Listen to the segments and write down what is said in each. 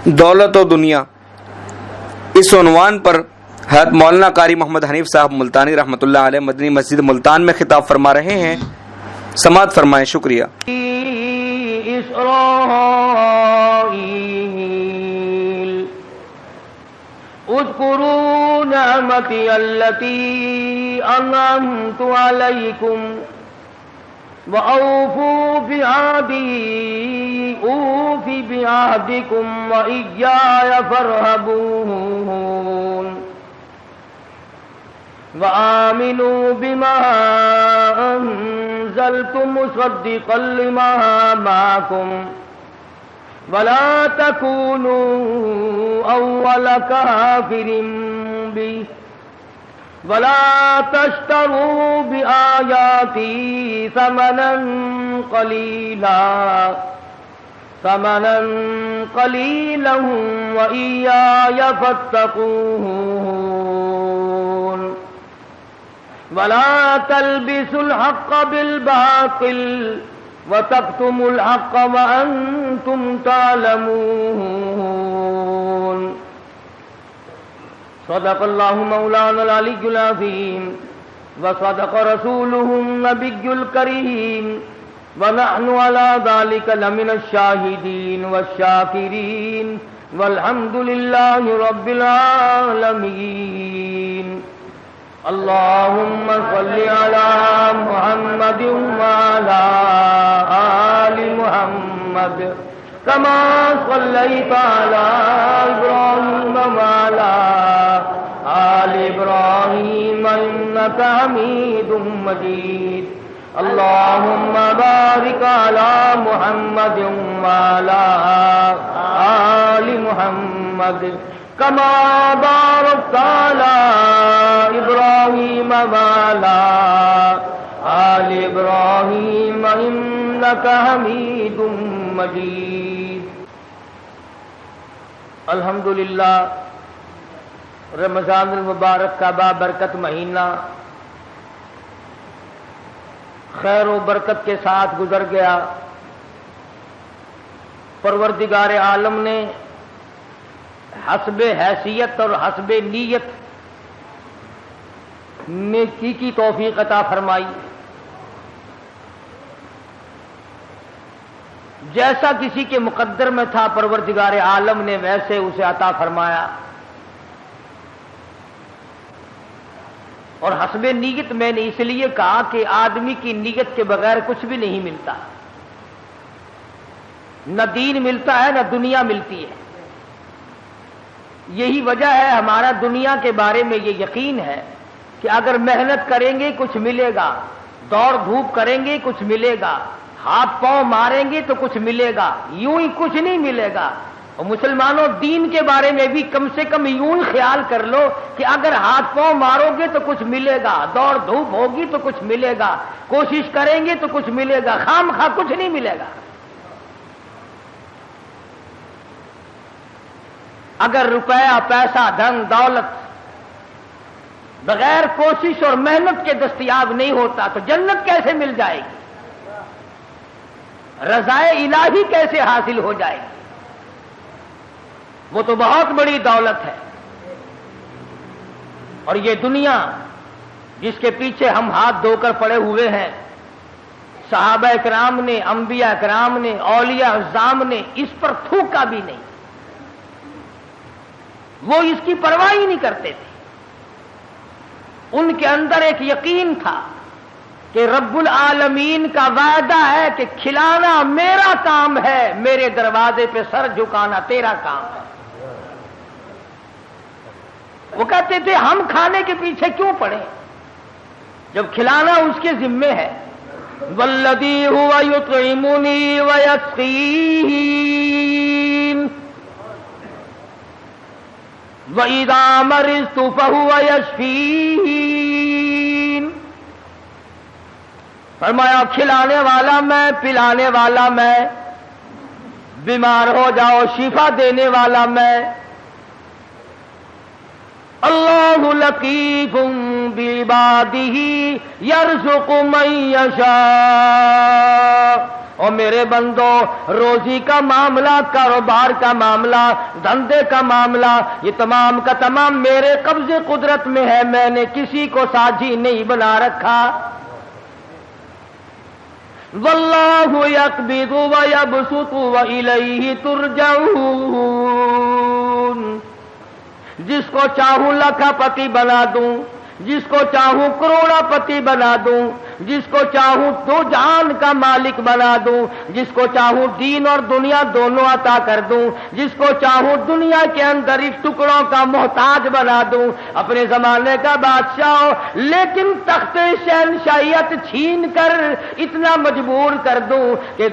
دولت و دنیا، اس عنوان پر حضرت مولانا قاری محمد حنیف صاحب ملتانی رحمۃ اللہ علیہ مدنی مسجد ملتان میں خطاب فرما رہے ہیں، سماعت فرمائیں۔ شکریہ۔ اذکروا نعمتی التی انعمت علیکم وَأَوْفُوا بِعَهْدِي أُوفِ بِعَهْدِكُمْ وَإِيَّايَ فَارْهَبُونِ وَآمِنُوا بِمَا أَنزَلْتُ مُصَدِّقًا لِمَا مَعَكُمْ وَلَا تَكُونُوا أَوَّلَ كَافِرٍ بِهِ وَلَا تَشْتَرُوا بِآيَاتِي ثَمَنًا قَلِيلًا وَإِيَّايَ فَاتَّقُونِ وَلَا تَلْبِسُوا الْحَقَّ بِالْبَاطِلِ وَتَكْتُمُوا الْحَقَّ وَأَنْتُمْ تَعْلَمُونَ۔ صدق اللہ مولانا العلی العظیم وصدق رسولہ النبی الکریم ونحن علی ذلک لمن الشاہدین والشاکرین والحمد للہ رب العالمین۔ اللہم صل علی محمد وعلی آل محمد كما صليت على إبراهيم وعلى آل إبراهيم إنك حميد مجيد۔ اللهم بارك على محمد وعلى آل محمد كما باركت على إبراهيم وعلى آل إبراهيم إنك حميد مجيد۔ الحمدللہ، رمضان المبارک کا بابرکت مہینہ خیر و برکت کے ساتھ گزر گیا۔ پروردگار عالم نے حسب حیثیت اور حسب نیت نیکی کی توفیق عطا فرمائی۔ جیسا کسی کے مقدر میں تھا پروردگار عالم نے ویسے اسے عطا فرمایا، اور حسب نیت میں نے اس لیے کہا کہ آدمی کی نیت کے بغیر کچھ بھی نہیں ملتا، نہ دین ملتا ہے نہ دنیا ملتی ہے۔ یہی وجہ ہے ہمارا دنیا کے بارے میں یہ یقین ہے کہ اگر محنت کریں گے کچھ ملے گا، دوڑ دھوپ کریں گے کچھ ملے گا، ہاتھ پاؤں ماریں گے تو کچھ ملے گا، یوں ہی کچھ نہیں ملے گا۔ اور مسلمانوں، دین کے بارے میں بھی کم سے کم یوں ہی خیال کر لو کہ اگر ہاتھ پاؤں مارو گے تو کچھ ملے گا، دوڑ دھوپ ہوگی تو کچھ ملے گا، کوشش کریں گے تو کچھ ملے گا، خام خواہ کچھ نہیں ملے گا۔ اگر روپیہ، پیسہ، دھن دولت بغیر کوشش اور محنت کے دستیاب نہیں ہوتا تو جنت کیسے مل جائے گی؟ رضائے الہی کیسے حاصل ہو جائے گی؟ وہ تو بہت بڑی دولت ہے۔ اور یہ دنیا جس کے پیچھے ہم ہاتھ دھو کر پڑے ہوئے ہیں، صحابہ کرام نے، انبیاء کرام نے، اولیاء اعظام نے اس پر تھوکا بھی نہیں، وہ اس کی پرواہ ہی نہیں کرتے تھے۔ ان کے اندر ایک یقین تھا کہ رب العالمین کا وعدہ ہے کہ کھلانا میرا کام ہے، میرے دروازے پہ سر جھکانا تیرا کام ہے۔ وہ کہتے تھے ہم کھانے کے پیچھے کیوں پڑے جب کھلانا اس کے ذمے ہے۔ والذی هو یطعمنی ویسقین وَإِذَا مَرِضْتُ فَهُوَ يَشْفِينِ۔ فرمایا کھلانے والا میں، پلانے والا میں، بیمار ہو جاؤ شفا دینے والا میں۔ اللہ لطیف بعبادہ یرزق من یشاء اور میرے بندو، روزی کا معاملہ، کاروبار کا معاملہ، دھندے کا معاملہ، یہ تمام کا تمام میرے قبضے قدرت میں ہے، میں نے کسی کو ساجی نہیں بنا رکھا۔ واللہ یقبض ویبسط والیہ ترجعون، جس کو چاہوں لاکھا پتی بنا دوں، جس کو چاہوں کروڑا پتی بنا دوں، جس کو چاہوں دو جہان کا مالک بنا دوں، جس کو چاہوں دین اور دنیا دونوں عطا کر دوں، جس کو چاہوں دنیا کے اندر اس ٹکڑوں کا محتاج بنا دوں، اپنے زمانے کا بادشاہ ہو، لیکن تخت شہنشاہیت چھین کر اتنا مجبور کر دوں کہ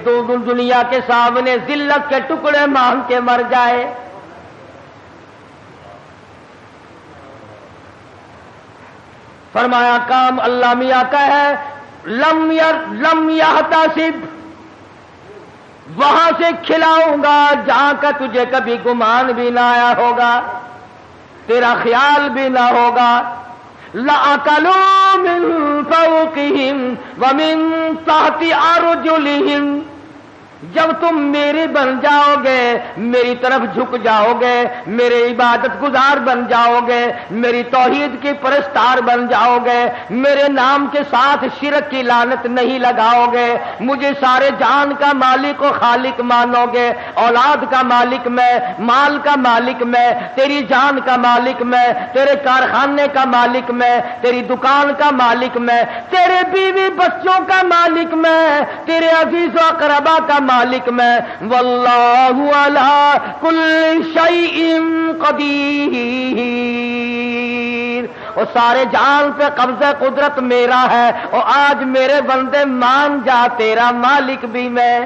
دنیا کے سامنے ذلت کے ٹکڑے مانگ کے مر جائے۔ فرمایا کام اللہ میاں کا ہے، لم یحتسب، وہاں سے کھلاؤں گا جہاں کا تجھے کبھی گمان بھی نہ آیا ہوگا، تیرا خیال بھی نہ ہوگا۔ لَأَكَلُوا مِن فَوْقِهِمْ وَمِن تَحْتِ أَرْجُلِهِمْ، جب تم میرے بن جاؤ گے، میری طرف جھک جاؤ گے، میرے عبادت گزار بن جاؤ گے، میری توحید کی پرستار بن جاؤ گے، میرے نام کے ساتھ شرک کی لعنت نہیں لگاؤ گے، مجھے سارے جان کا مالک و خالق مانو گے، اولاد کا مالک میں، مال کا مالک میں، تیری جان کا مالک میں، تیرے کارخانے کا مالک میں، تیری دکان کا مالک میں، تیرے بیوی بچوں کا مالک میں، تیرے عزیز و اقربا کا مالک میں۔ واللہ علی کل شیء قدیر، اور سارے جان پہ قبضہ قدرت میرا ہے، اور آج میرے بندے مان جا تیرا مالک بھی میں۔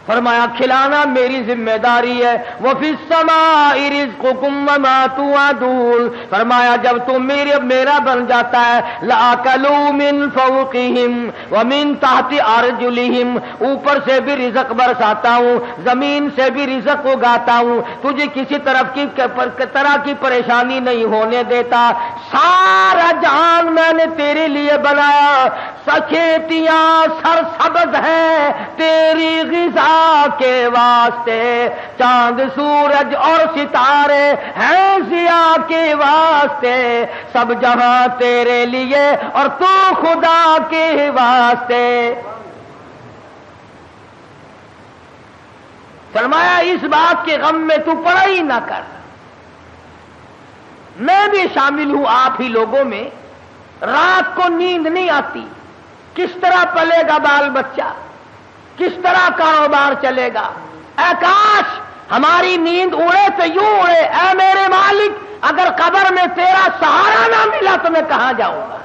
فرمایا کھلانا میری ذمہ داری ہے۔ وفی السماء رزقکم وما توعدون، فرمایا جب تم میرا بن جاتا ہے، لَأَكَلُوا مِن فَوْقِهِمْ وَمِن تَحْتِ أَرْجُلِهِمْ، اوپر سے بھی رزق برساتا ہوں، زمین سے بھی رزق اگاتا ہوں، تجھے کسی طرح کی پریشانی نہیں ہونے دیتا، سارا جہان میں نے تیرے لیے بنایا، کھیتیاں سرسبز ہیں تیری غذا کے واسطے، چاند سورج اور ستارے ہیں ضیاء کے واسطے، سب جہاں تیرے لیے اور تو خدا کے واسطے۔ فرمایا اس بات کے غم میں تو پڑھائی نہ کر، میں بھی شامل ہوں آپ ہی لوگوں میں، رات کو نیند نہیں آتی، کس طرح پلے گا بال بچہ، کس طرح کاروبار چلے گا، اے کاش ہماری نیند اڑے تو یوں اڑے، اے میرے مالک اگر قبر میں تیرا سہارا نہ ملا تو میں کہاں جاؤں گا،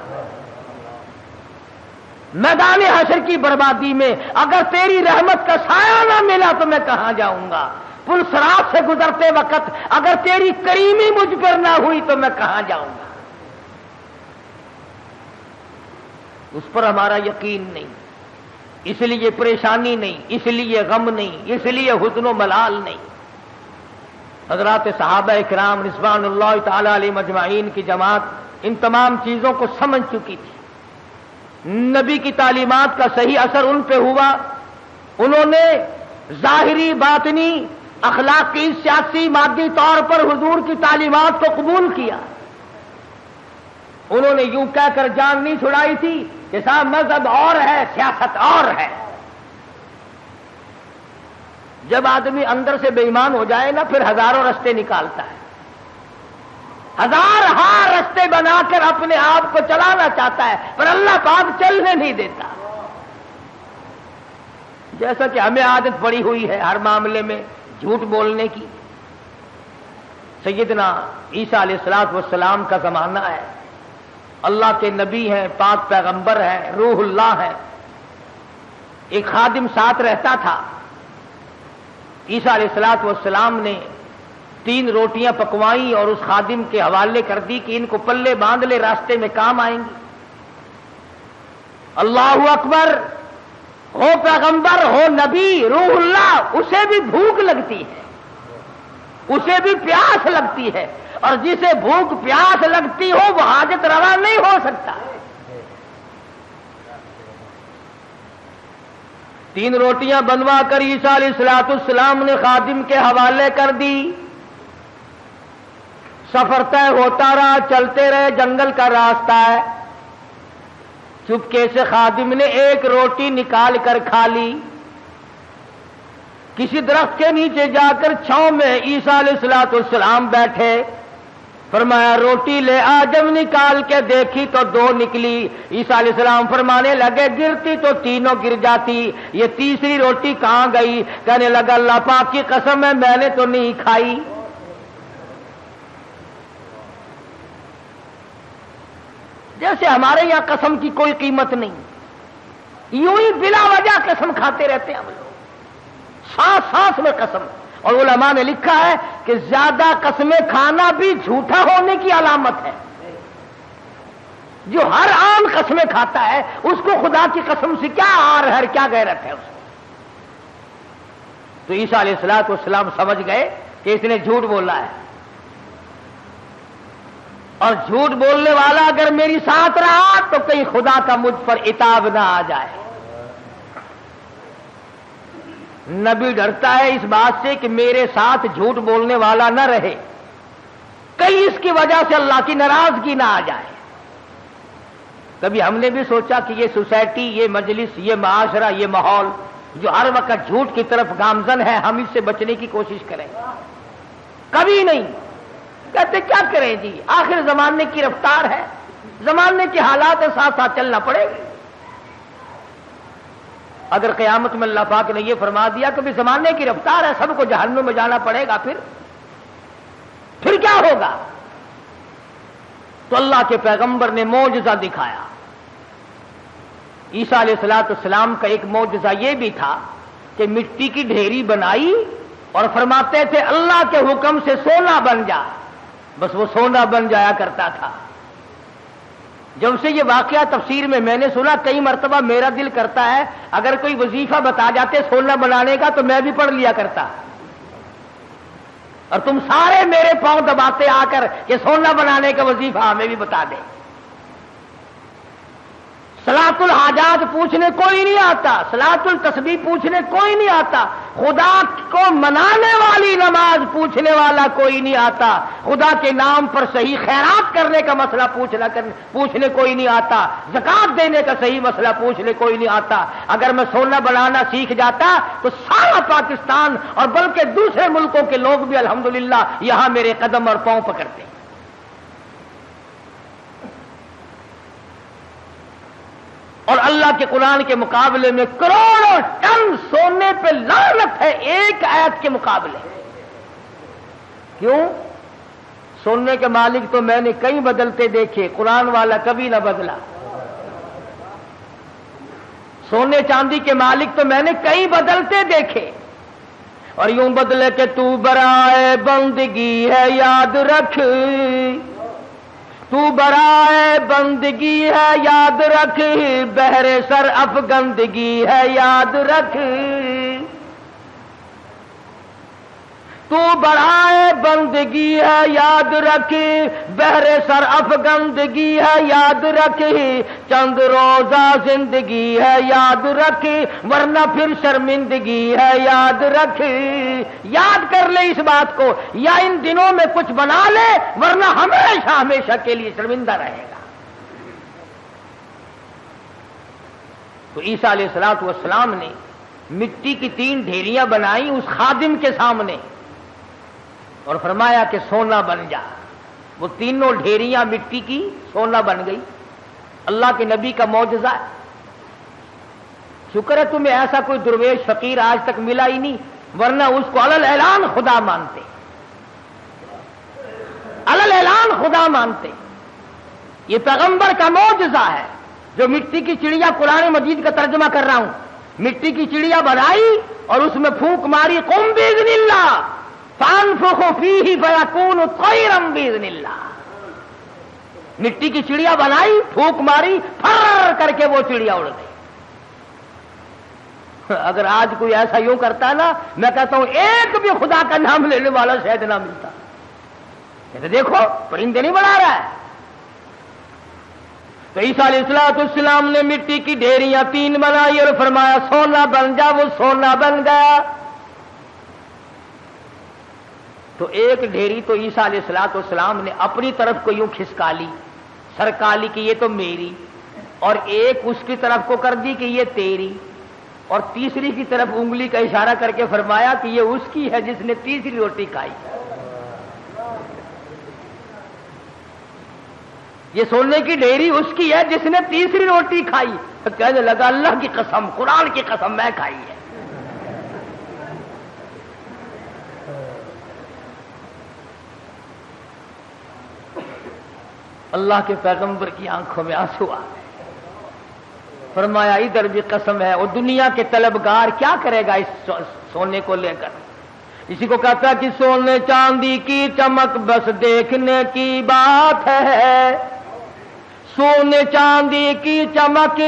میدان حشر کی بربادی میں اگر تیری رحمت کا سایہ نہ ملا تو میں کہاں جاؤں گا، پل صراط سے گزرتے وقت اگر تیری کریمی مجھ پر نہ ہوئی تو میں کہاں جاؤں گا۔ اس پر ہمارا یقین نہیں، اس لیے پریشانی نہیں، اس لیے غم نہیں، اس لیے حزن و ملال نہیں۔ حضرات صحابہ کرام رضوان اللہ تعالی علیہ مجمعین کی جماعت ان تمام چیزوں کو سمجھ چکی تھی، نبی کی تعلیمات کا صحیح اثر ان پہ ہوا، انہوں نے ظاہری باطنی اخلاقی سیاسی مادی طور پر حضور کی تعلیمات کو قبول کیا۔ انہوں نے یوں کہہ کر جان نہیں چھڑائی تھی کہ صاحب مذہب اور ہے سیاست اور ہے۔ جب آدمی اندر سے بے ایمان ہو جائے نا پھر ہزاروں رستے نکالتا ہے، ہزار رستے بنا کر اپنے آپ کو چلانا چاہتا ہے، پر اللہ پاک چلنے نہیں دیتا۔ جیسا کہ ہمیں عادت پڑی ہوئی ہے ہر معاملے میں جھوٹ بولنے کی۔ سیدنا عیسیٰ علیہ الصلوۃ والسلام کا زمانہ ہے، اللہ کے نبی ہیں، پاک پیغمبر ہیں، روح اللہ ہیں، ایک خادم ساتھ رہتا تھا۔ عیسیٰ علیہ الصلوۃ والسلام نے 3 روٹیاں پکوائیں اور اس خادم کے حوالے کر دی کہ ان کو پلے باندھ لے، راستے میں کام آئیں گی۔ اللہ اکبر، ہو پیغمبر ہو نبی روح اللہ، اسے بھی بھوک لگتی ہے، اسے بھی پیاس لگتی ہے، اور جسے بھوک پیاس لگتی ہو وہ حاجت روا نہیں ہو سکتا۔ 3 روٹیاں بنوا کر عیسیٰ علیہ السلام نے خادم کے حوالے کر دی. سفر طے ہوتا رہا, چلتے رہے, جنگل کا راستہ ہے. چپکے سے خادم نے 1 روٹی نکال کر کھا لی. کسی درخت کے نیچے جا کر چھاؤں میں عیسیٰ علیہ السلام بیٹھے. فرمایا روٹی لے آ. جب نکال کے دیکھی تو 2 نکلی. عیسیٰ علیہ السلام فرمانے لگے گرتی تو تینوں گر جاتی, یہ تیسری روٹی کہاں گئی؟ کہنے لگا اللہ پاک کی قسم ہے میں نے تو نہیں کھائی. جیسے ہمارے یہاں قسم کی کوئی قیمت نہیں, یوں ہی بلا وجہ قسم کھاتے رہتے ہیں ہم لوگ, سانس سانس میں قسم. اور علماء نے لکھا ہے کہ زیادہ قسمیں کھانا بھی جھوٹا ہونے کی علامت ہے. جو ہر عام قسمیں کھاتا ہے اس کو خدا کی قسم سے کیا آر ہے, کیا غیرت ہے اس کو. تو عیسیٰ علیہ السلام سمجھ گئے کہ اس نے جھوٹ بولا ہے, اور جھوٹ بولنے والا اگر میری ساتھ رہا تو کہیں خدا کا مجھ پر عتاب نہ آ جائے. نبی ڈرتا ہے اس بات سے کہ میرے ساتھ جھوٹ بولنے والا نہ رہے, کہیں اس کی وجہ سے اللہ کی ناراضگی نہ آ جائے. کبھی ہم نے بھی سوچا کہ یہ سوسائٹی, یہ مجلس, یہ معاشرہ, یہ ماحول جو ہر وقت جھوٹ کی طرف گامزن ہے, ہم اس سے بچنے کی کوشش کریں؟ کبھی نہیں. کہتے کیا کریں جی, آخر زمانے کی رفتار ہے, زمانے کے حالات کے ساتھ ساتھ چلنا پڑے گا. اگر قیامت میں اللہ پاک نے یہ فرما دیا کہ بھی زمانے کی رفتار ہے, سب کو جہنم میں جانا پڑے گا, پھر کیا ہوگا؟ تو اللہ کے پیغمبر نے معجزہ دکھایا. عیسیٰ علیہ السلام کا ایک معجزہ یہ بھی تھا کہ مٹی کی ڈھیری بنائی اور فرماتے تھے اللہ کے حکم سے سونا بن جا, بس وہ سونا بن جایا کرتا تھا. جب سے یہ واقعہ تفسیر میں نے سنا, کئی مرتبہ میرا دل کرتا ہے اگر کوئی وظیفہ بتا جاتے سونا بنانے کا تو میں بھی پڑھ لیا کرتا, اور تم سارے میرے پاؤں دباتے آ کر کہ سونا بنانے کا وظیفہ ہمیں بھی بتا دیں. صلاۃ الحاجات پوچھنے کوئی نہیں آتا, صلاۃ التسبیح پوچھنے کوئی نہیں آتا, خدا کو منانے والی نماز پوچھنے والا کوئی نہیں آتا, خدا کے نام پر صحیح خیرات کرنے کا مسئلہ پوچھنے کوئی نہیں آتا, زکات دینے کا صحیح مسئلہ پوچھنے کوئی نہیں آتا. اگر میں سونا بنانا سیکھ جاتا تو سارا پاکستان اور بلکہ دوسرے ملکوں کے لوگ بھی الحمدللہ یہاں میرے قدم اور پاؤں پکڑتے. اور اللہ کے قرآن کے مقابلے میں کروڑوں ٹن سونے پہ لعنت ہے ایک آیت کے مقابلے. کیوں؟ سونے کے مالک تو میں نے کئی بدلتے دیکھے, قرآن والا کبھی نہ بدلا. سونے چاندی کے مالک تو میں نے کئی بدلتے دیکھے, اور یوں بدلے کہ تو برائے بندگی ہے یاد رکھ, تو برائے بندگی ہے یاد رکھ, بہر سر افگندگی ہے یاد رکھ. تو برائے بندگی ہے یاد رکھ, بہر سر افگندگی ہے یاد رکھ, چند روزہ زندگی ہے یاد رکھ, ورنہ پھر شرمندگی ہے یاد رکھ. یاد کر لے اس بات کو, یا ان دنوں میں کچھ بنا لے ورنہ ہمیشہ ہمیشہ کے لیے شرمندہ رہے گا. تو عیسیٰ علیہ السلام نے مٹی کی 3 ڈھیریاں بنائی اس خادم کے سامنے اور فرمایا کہ سونا بن جا. وہ تینوں ڈھیریاں مٹی کی سونا بن گئی. اللہ کے نبی کا معجزہ ہے. شکر ہے تمہیں ایسا کوئی درویش فقیر آج تک ملا ہی نہیں, ورنہ اس کو علل اعلان خدا مانتے, علل اعلان خدا مانتے. یہ پیغمبر کا معجزہ ہے جو مٹی کی چڑیا, قرآن مجید کا ترجمہ کر رہا ہوں, مٹی کی چڑیا بنائی اور اس میں پھونک ماری, قم باذن اللہ فانفخ فیہ فیکون طیرا باذن اللہ. مٹی کی چڑیا بنائی, پھونک ماری, پھر کر کے وہ چڑیا اڑ گئی. اگر آج کوئی ایسا یوں کرتا ہے نا, میں کہتا ہوں ایک بھی خدا کا نام لینے والا شاید نہ ملتا. کہتے دیکھو پرندے نہیں بنا رہا ہے. تو عیسیٰ علیہ السلام نے مٹی کی ڈھیریاں 3 بنائی اور فرمایا سونا بن جا، وہ سونا بن گیا۔ تو ایک ڈھیری تو عیسیٰ علیہ السلام نے اپنی طرف کو یوں کھسکا لی، سرکا لی کہ یہ تو میری، اور ایک اس کی طرف کو کر دی کہ یہ تیری، اور تیسری کی طرف انگلی کا اشارہ کر کے فرمایا کہ یہ اس کی ہے جس نے تیسری روٹی کھائی۔ یہ سونے کی ڈھیری اس کی ہے جس نے تیسری روٹی کھائی۔ تو کہنے لگا اللہ کی قسم، قرآن کی قسم، میں کھائی ہے۔ اللہ کے پیغمبر کی آنکھوں میں آنسو آ گئے، فرمایا ادھر بھی قسم ہے، اور دنیا کے طلبگار کیا کرے گا اس سونے کو لے کر؟ اسی کو کہتا کہ سونے چاندی کی چمک بس دیکھنے کی بات ہے، سونے چاندی کی چمک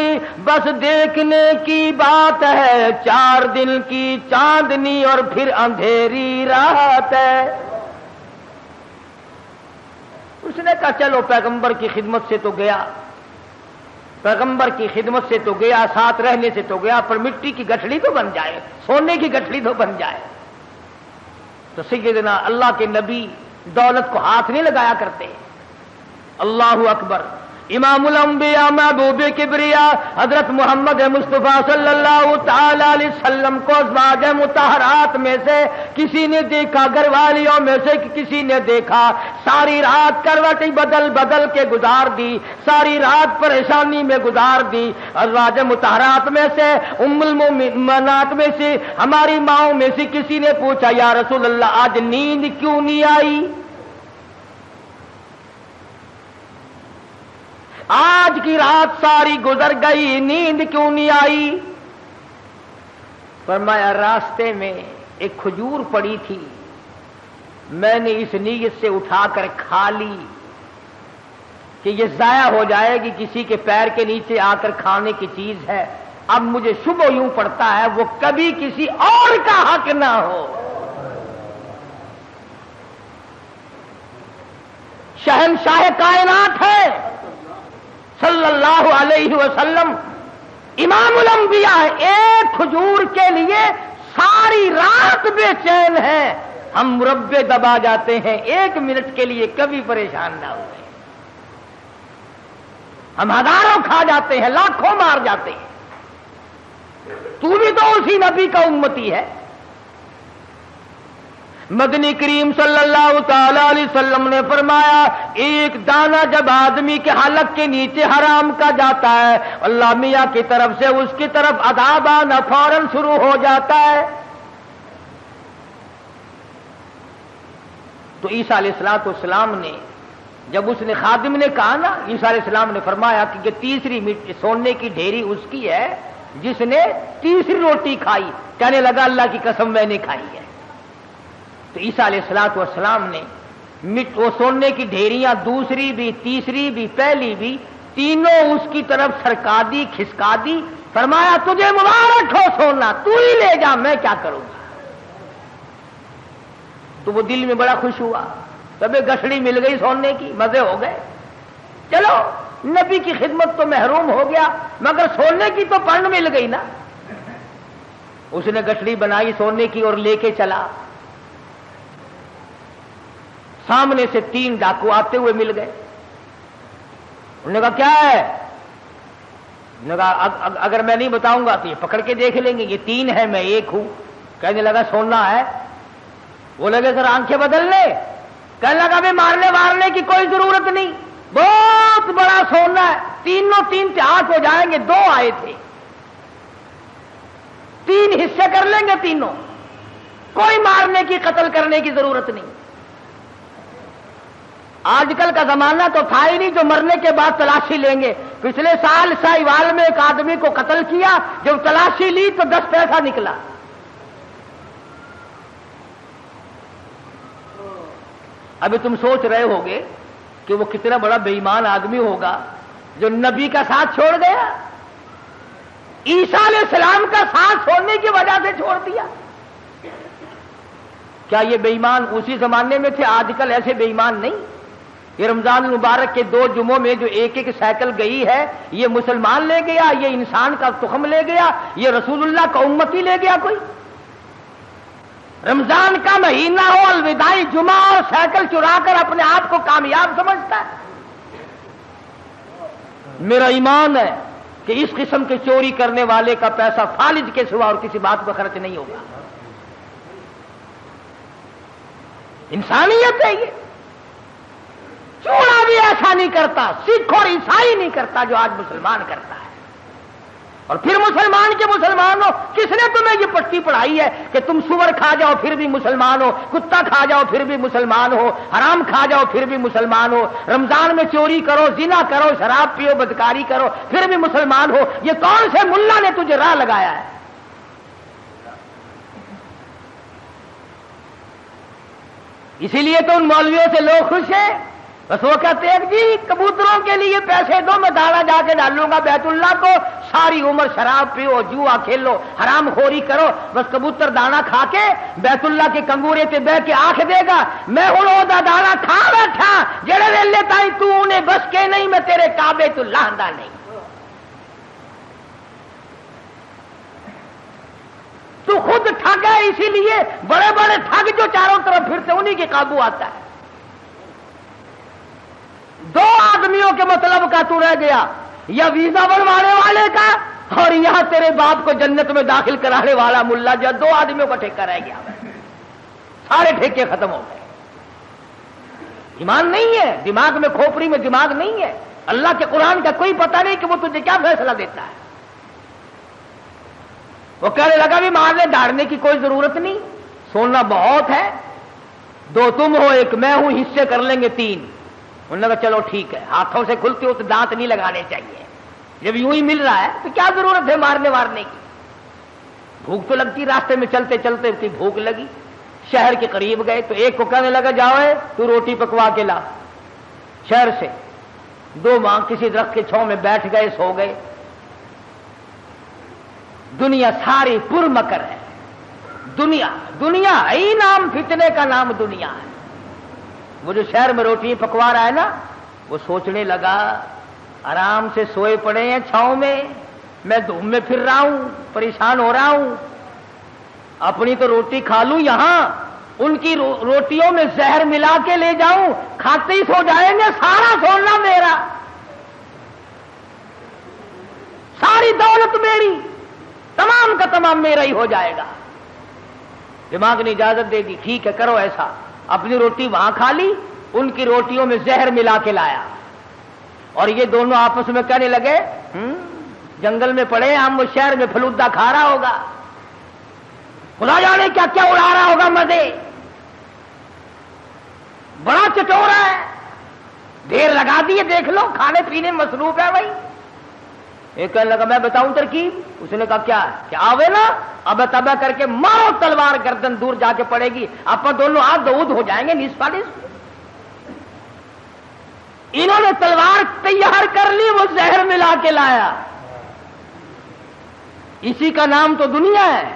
بس دیکھنے کی بات ہے، 4 دن کی چاندنی اور پھر اندھیری رات ہے۔ اس نے کہا چلو پیغمبر کی خدمت سے تو گیا، پیغمبر کی خدمت سے تو گیا، ساتھ رہنے سے تو گیا، پر مٹی کی گٹھڑی تو بن جائے، سونے کی گٹھڑی تو بن جائے۔ تو سیدنا اللہ کے نبی دولت کو ہاتھ نہیں لگایا کرتے۔ اللہ اکبر۔ امام الانبیاء محبوب کبریا حضرت محمد مصطفیٰ صلی اللہ تعالی علیہ وسلم کو ازواج مطہرات میں سے کسی نے دیکھا، گھر والیوں میں سے کسی نے دیکھا، ساری رات کروٹیں بدل بدل کے گزار دی، ساری رات پریشانی میں گزار دی۔ ازواج مطہرات میں سے ام المؤمنات میں سے ہماری ماؤں میں سے کسی نے پوچھا یا رسول اللہ آج نیند کیوں نہیں آئی؟ آج کی رات ساری گزر گئی، نیند کیوں نہیں آئی؟ فرمایا راستے میں ایک کھجور پڑی تھی، میں نے اس نیت سے اٹھا کر کھا لی کہ یہ ضائع ہو جائے گی، کسی کے پیر کے نیچے آ کر کھانے کی چیز ہے، اب مجھے شبہ یوں پڑتا ہے وہ کبھی کسی اور کا حق نہ ہو۔ شہنشاہ کائنات ہے صلی اللہ علیہ وسلم، امام الانبیاء، ایک کھجور کے لیے ساری رات بے چین ہے۔ ہم مربے دبا جاتے ہیں، 1 منٹ کے لیے کبھی پریشان نہ ہوئے، ہم ہزاروں کھا جاتے ہیں، لاکھوں مار جاتے ہیں۔ تو بھی تو اسی نبی کا امتی ہے۔ مدنی کریم صلی اللہ تعالی علیہ وسلم نے فرمایا ایک دانہ جب آدمی کے حلق کے نیچے حرام کا جاتا ہے، اللہ میاں کی طرف سے اس کی طرف عذاب آنا فوراً شروع ہو جاتا ہے۔ تو عیسیٰ علیہ السلام نے جب اس نے خادم نے کہا نا، عیسیٰ علیہ السلام نے فرمایا کہ یہ تیسری سونے کی ڈھیری اس کی ہے جس نے تیسری روٹی کھائی۔ کہنے لگا اللہ کی قسم میں نے کھائی ہے۔ تو عیسیٰ علیہ السلام نے وہ سونے کی ڈھیریاں دوسری بھی، تیسری بھی، پہلی بھی، تینوں اس کی طرف سرکا دی، کھسکا دی، فرمایا تجھے مبارک ہو سونا، تو ہی لے جا، میں کیا کروں گا۔ تو وہ دل میں بڑا خوش ہوا، تبھی گٹھڑی مل گئی سونے کی، مزے ہو گئے۔ چلو نبی کی خدمت تو محروم ہو گیا، مگر سونے کی تو پن مل گئی نا۔ اس نے گٹھڑی بنائی سونے کی اور لے کے چلا۔ سامنے سے 3 ڈاکو آتے ہوئے مل گئے۔ انہوں نے کہا کیا ہے؟ انہوں نے کہا اگر میں نہیں بتاؤں گا تو یہ پکڑ کے دیکھ لیں گے، یہ 3 ہے میں 1 ہوں۔ کہنے لگا سونا ہے؟ وہ لگے سر آنکھیں بدلنے، کہنے لگا بھی مارنے وارنے کی کوئی ضرورت نہیں، بہت بڑا سونا ہے، تینوں 3 اتحاد ہو جائیں گے، 2 آئے تھے، 3 حصے کر لیں گے تینوں، کوئی مارنے کی قتل کرنے کی ضرورت نہیں۔ آج کل کا زمانہ تو تھا ہی نہیں جو مرنے کے بعد تلاشی لیں گے۔ پچھلے سال ساہیوال میں ایک آدمی کو قتل کیا، جب تلاشی لی تو 10 پیسہ نکلا۔ ابھی تم سوچ رہے ہوگے کہ وہ کتنا بڑا بے ایمان آدمی ہوگا جو نبی کا ساتھ چھوڑ گیا، عیسیٰ علیہ السلام کا ساتھ چھوڑنے کی وجہ سے چھوڑ دیا۔ کیا یہ بے ایمان اسی زمانے میں تھے؟ آج کل ایسے بے ایمان نہیں۔ یہ رمضان المبارک کے 2 جمعوں میں جو ایک ایک سائیکل گئی ہے، یہ مسلمان لے گیا، یہ انسان کا تخم لے گیا، یہ رسول اللہ کا امتی لے گیا کوئی؟ رمضان کا مہینہ ہو، الوداعی جمعہ اور سائیکل چرا کر اپنے آپ کو کامیاب سمجھتا ہے؟ میرا ایمان ہے کہ اس قسم کے چوری کرنے والے کا پیسہ فالج کے سوا اور کسی بات پر خرچ نہیں ہوگا۔ انسانیت ہے یہ۔ چوڑا بھی ایسا نہیں کرتا، سکھ اور عیسائی نہیں کرتا جو آج مسلمان کرتا ہے۔ اور پھر مسلمان کے مسلمان ہو، کس نے تمہیں یہ پٹی پڑھائی ہے کہ تم سور کھا جاؤ پھر بھی مسلمان ہو، کتا کھا جاؤ پھر بھی مسلمان ہو، حرام کھا جاؤ پھر بھی مسلمان ہو، رمضان میں چوری کرو، زنا کرو، شراب پیو، بدکاری کرو پھر بھی مسلمان ہو؟ یہ کون سے ملا نے تجھے راہ لگایا ہے؟ اسی لیے تو ان مولویوں سے لوگ خوش ہیں، بس وہ کہتے ہیں جی کبوتروں کے لیے پیسے دو، میں دانا جا کے ڈالوں گا بیت اللہ کو، ساری عمر شراب پیو، جوا کھیلو، حرام خوری کرو، بس کبوتر دانا کھا کے بیت اللہ کے کنگورے تے بہ کے آنکھ دے گا میں ہوں وہ دانا کھا بیٹھا جڑے ویلے تائی تو انہیں بس کے نہیں، میں تیرے کعبے تو لاندہ نہیں۔ تو خود ٹھگ ہے، اسی لیے بڑے بڑے ٹھگ جو چاروں طرف پھرتے انہی کے قابو آتا ہے۔ 2 آدمیوں کے مطلب کا تو رہ گیا، یا ویزا بنوانے والے کا اور یہاں تیرے باپ کو جنت میں داخل کرانے والا ملا، جو 2 آدمیوں کا ٹھیکہ رہ گیا، سارے ٹھیکے ختم ہو گئے۔ ایمان نہیں ہے، دماغ میں کھوپڑی میں دماغ نہیں ہے، اللہ کے قرآن کا کوئی پتہ نہیں کہ وہ تجھے کیا فیصلہ دیتا ہے۔ وہ کہنے لگا بھی مارنے ڈالنے کی کوئی ضرورت نہیں، سونا بہت ہے، 2 تم ہو 1 میں ہوں، حصے کر لیں گے 3۔ انہوں نے کہا چلو ٹھیک ہے، ہاتھوں سے کھلتے ہو تو دانت نہیں لگانے چاہیے، جب یوں ہی مل رہا ہے تو کیا ضرورت ہے مارنے وارنے کی؟ بھوک تو لگتی، راستے میں چلتے چلتے اتنی بھوک لگی، شہر کے قریب گئے تو ایک کو کہنے لگا جاؤ تو روٹی پکوا کے لا شہر سے۔ 2 ماں کسی درخت کے چھاؤں میں بیٹھ گئے، سو گئے۔ دنیا ساری پر مکر ہے، دنیا ہی نام فتنے کا نام دنیا ہے۔ وہ جو شہر میں روٹی پکوا رہا ہے نا، وہ سوچنے لگا آرام سے سوئے پڑے ہیں چھاؤں میں دھوپ میں پھر رہا ہوں، پریشان ہو رہا ہوں، اپنی تو روٹی کھا لوں، یہاں ان کی روٹیوں میں زہر ملا کے لے جاؤں، کھاتے ہی سو جائیں گے، سارا سونا میرا، ساری دولت میری، تمام کا تمام میرا ہی ہو جائے گا۔ دماغ نے اجازت دے دی، ٹھیک ہے کرو ایسا۔ اپنی روٹی وہاں کھا لی، ان کی روٹیوں میں زہر ملا کے لایا، اور یہ دونوں آپس میں کہنے لگے جنگل میں پڑے ہم، وہ شہر میں فلودہ کھا رہا ہوگا، خدا جانے کیا کیا اڑا رہا ہوگا مزے، بڑا چٹورا ہے، دیر لگا دیے دیکھ لو، کھانے پینے میں مصروف ہے بھائی۔ ایک کہنے لگا میں بتاؤں ترکیب، اس نے کہا کیا کہ آوے نا اب تبا کر کے مارو تلوار، گردن دور جا کے پڑے گی، آپ دونوں ہاتھ دودھ ہو جائیں گے نصف نصف۔ انہوں نے تلوار تیار کر لی، وہ زہر ملا کے لایا، اسی کا نام تو دنیا ہے۔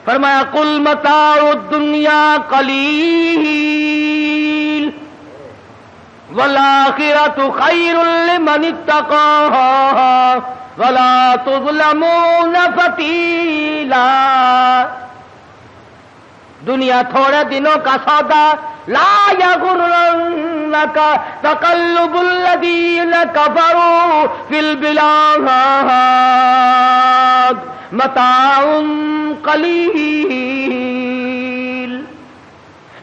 فرمایا قل متاع الدنیا قلیل والآخرۃ خیر لمن اتقى ولا تظلمون فتیلا۔ دنیا تھوڑے دنوں کا سودا، لا یغرنک تقلب الذین کفروا فی البلاد متاع قلیل۔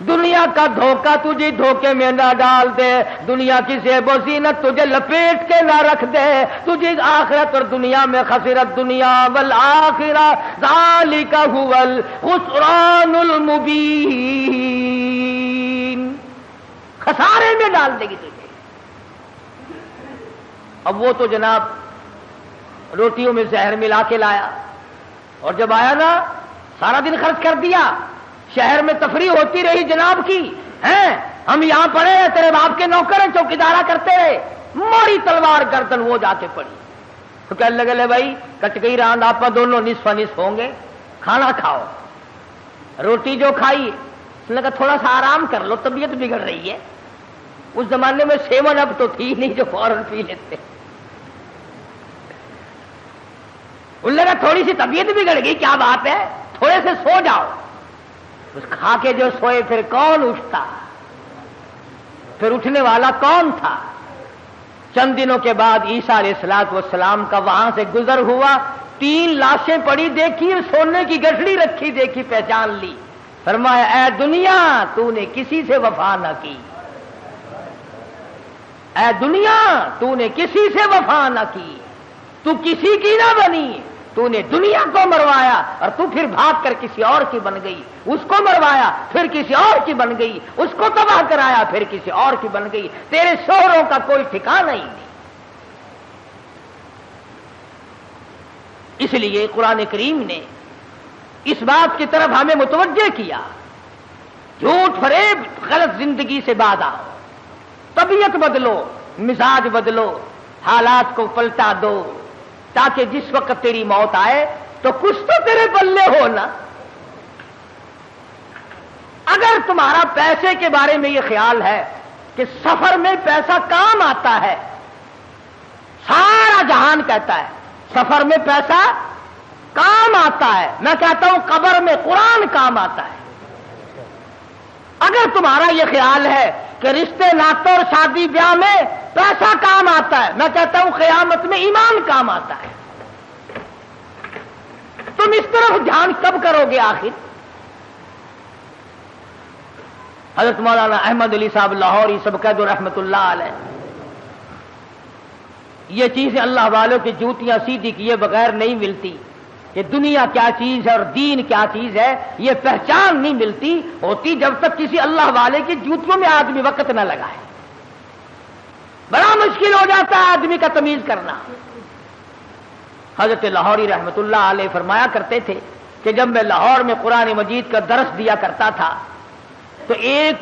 دنیا کا دھوکہ تجھے دھوکے میں نہ ڈال دے، دنیا کی زیب و زینت تجھے لپیٹ کے نہ رکھ دے، تجھے آخرت اور دنیا میں خسرت دنیا والآخرہ ذالک هو الخسران المبین، خسارے میں ڈال دے گی تجھے۔ اب وہ تو جناب روٹیوں میں زہر ملا کے لایا، اور جب آیا نا سارا دن خرچ کر دیا، شہر میں تفریح ہوتی رہی جناب کی، ہیں ہم یہاں پڑے ہیں، تیرے باپ کے نوکر ہیں، چوکیدارا کرتے رہے، ماری تلوار گردن وہ جا کے پڑی۔ تو کہنے لگے لے بھائی کٹ گئی راند، آپ دونوں نصف نصف ہوں گے، کھانا کھاؤ۔ روٹی جو کھائی اس نے کہا تھوڑا سا آرام کر لو، طبیعت بگڑ رہی ہے، اس زمانے میں 7 اپ تو تھی نہیں جو فوراً پی لیتے. ان لگا تھوڑی سی طبیعت بگڑ گئی، کیا بات ہے، تھوڑے سے سو جاؤ. اس کھا کے جو سوئے پھر کون اٹھتا، پھر اٹھنے والا کون تھا؟ چند دنوں کے بعد عیسیٰ علیہ السلام کا وہاں سے گزر ہوا، 3 لاشیں پڑی دیکھی، سونے کی گٹھڑی رکھی دیکھی، پہچان لی. فرمایا اے دنیا تو نے کسی سے وفا نہ کی، اے دنیا تو نے کسی سے وفا نہ کی، تو کسی کی نہ بنی، تو نے دنیا کو مروایا اور تو پھر بھاگ کر کسی اور کی بن گئی، اس کو مروایا پھر کسی اور کی بن گئی، اس کو تباہ کرایا پھر کسی اور کی بن گئی، تیرے شوہروں کا کوئی ٹھکانہ ہی نہیں. اس لیے قرآن کریم نے اس بات کی طرف ہمیں متوجہ کیا، جھوٹ فریب غلط زندگی سے باز آؤ، طبیعت بدلو، مزاج بدلو، حالات کو پلٹا دو، تاکہ جس وقت تیری موت آئے تو کچھ تو تیرے پلے ہو نا. اگر تمہارا پیسے کے بارے میں یہ خیال ہے کہ سفر میں پیسہ کام آتا ہے، سارا جہان کہتا ہے سفر میں پیسہ کام آتا ہے، میں کہتا ہوں قبر میں قرآن کام آتا ہے. اگر تمہارا یہ خیال ہے کہ رشتے ناطوں اور شادی بیاہ میں پیسہ کام آتا ہے، میں کہتا ہوں قیامت میں ایمان کام آتا ہے. تم اس طرف دھیان کب کرو گے آخر؟ حضرت مولانا احمد علی صاحب لاہوری سبقت رحمت اللہ علیہ، یہ چیزیں اللہ والوں کی جوتیاں سیدھی کیے بغیر نہیں ملتی کہ دنیا کیا چیز ہے اور دین کیا چیز ہے، یہ پہچان نہیں ملتی ہوتی جب تک کسی اللہ والے کی جوتیوں میں آدمی وقت نہ لگائے. بڑا مشکل ہو جاتا ہے آدمی کا تمیز کرنا. حضرت لاہوری رحمت اللہ علیہ فرمایا کرتے تھے کہ جب میں لاہور میں قرآن مجید کا درس دیا کرتا تھا تو ایک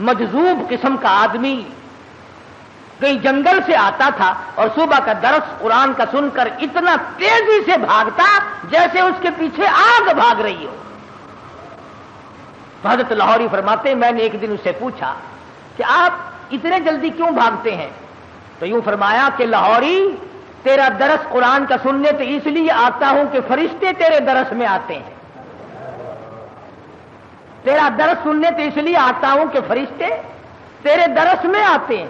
مجذوب قسم کا آدمی کہیں جنگل سے آتا تھا اور صبح کا درس قرآن کا سن کر اتنا تیزی سے بھاگتا جیسے اس کے پیچھے آگ بھاگ رہی ہو. حضرت لاہوری فرماتے میں نے ایک دن اس سے پوچھا کہ آپ اتنے جلدی کیوں بھاگتے ہیں؟ تو یوں فرمایا کہ لاہوری تیرا درس قرآن کا سننے تو اس لیے آتا ہوں کہ فرشتے تیرے درس میں آتے ہیں. تیرا درس سننے تو اس لیے آتا ہوں کہ فرشتے تیرے درس میں آتے ہیں.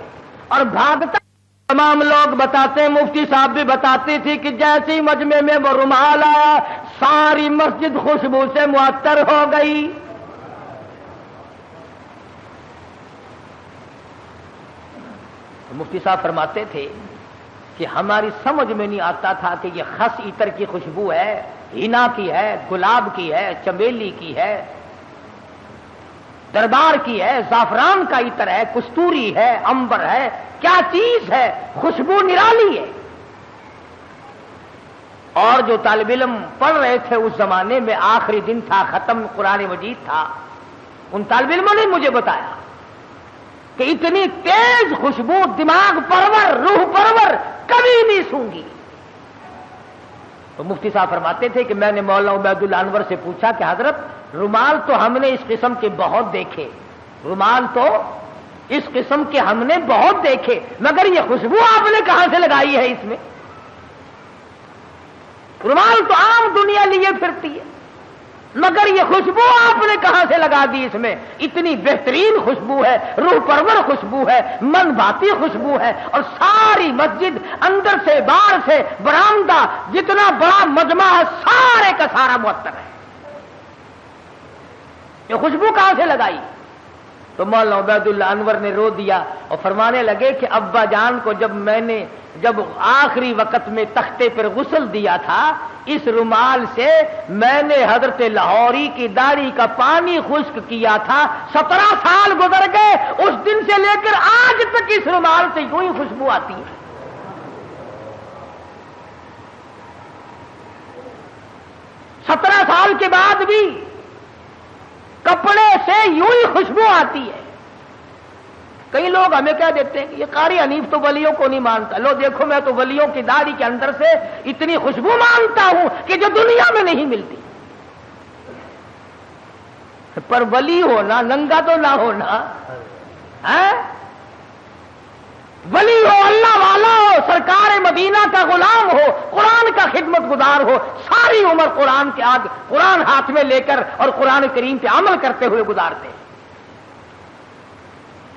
اور بھاگتا تمام لوگ بتاتے ہیں، مفتی صاحب بھی بتاتے تھے کہ جیسے ہی مجمع میں وہ رومال آیا ساری مسجد خوشبو سے معطر ہو گئی. مفتی صاحب فرماتے تھے کہ ہماری سمجھ میں نہیں آتا تھا کہ یہ خس عطر کی خوشبو ہے، ہینا کی ہے، گلاب کی ہے، چمیلی کی ہے، دربار کی ہے، زعفران کا عطر ہے، کستوری ہے، عنبر ہے، کیا چیز ہے، خوشبو نرالی ہے. اور جو طالب علم پڑھ رہے تھے اس زمانے میں آخری دن تھا، ختم قرآن مجید تھا، ان طالب علموں نے مجھے بتایا کہ اتنی تیز خوشبو دماغ پرور، روح پرور کبھی نہیں سونگی. تو مفتی صاحب فرماتے تھے کہ میں نے مولانا عبید اللہ انور سے پوچھا کہ حضرت رومال تو ہم نے اس قسم کے بہت دیکھے، رومال تو اس قسم کے ہم نے بہت دیکھے، مگر یہ خوشبو آپ نے کہاں سے لگائی ہے اس میں؟ رومال تو عام دنیا لیے پھرتی ہے، مگر یہ خوشبو آپ نے کہاں سے لگا دی اس میں؟ اتنی بہترین خوشبو ہے، روح پرور خوشبو ہے، من بھاتی خوشبو ہے، اور ساری مسجد اندر سے باہر سے برآمدہ جتنا بڑا مجمع ہے سارے کا سارا معطر ہے. یہ خوشبو کہاں سے لگائی؟ تو مولانا عبید اللہ انور نے رو دیا اور فرمانے لگے کہ ابا جان کو جب آخری وقت میں تختے پر غسل دیا تھا اس رومال سے میں نے حضرت لاہوری کی داڑھی کا پانی خشک کیا تھا. 17 سال گزر گئے، اس دن سے لے کر آج تک اس رومال سے یوں ہی خوشبو آتی ہے. سترہ سال کے بعد بھی کپڑے سے یوں ہی خوشبو آتی ہے. کئی لوگ ہمیں کہہ دیتے ہیں یہ قاری حنیف تو ولیوں کو نہیں مانتا. لو دیکھو میں تو ولیوں کی داڑھی کے اندر سے اتنی خوشبو مانتا ہوں کہ جو دنیا میں نہیں ملتی. پر ولی ہونا ننگا تو نہ ہونا ہے. ولی ہو, اللہ والا ہو, سرکار مدینہ کا غلام ہو, قرآن کا خدمت گزار ہو, ساری عمر قرآن کے آگے قرآن ہاتھ میں لے کر اور قرآن کریم پہ عمل کرتے ہوئے گزارتے.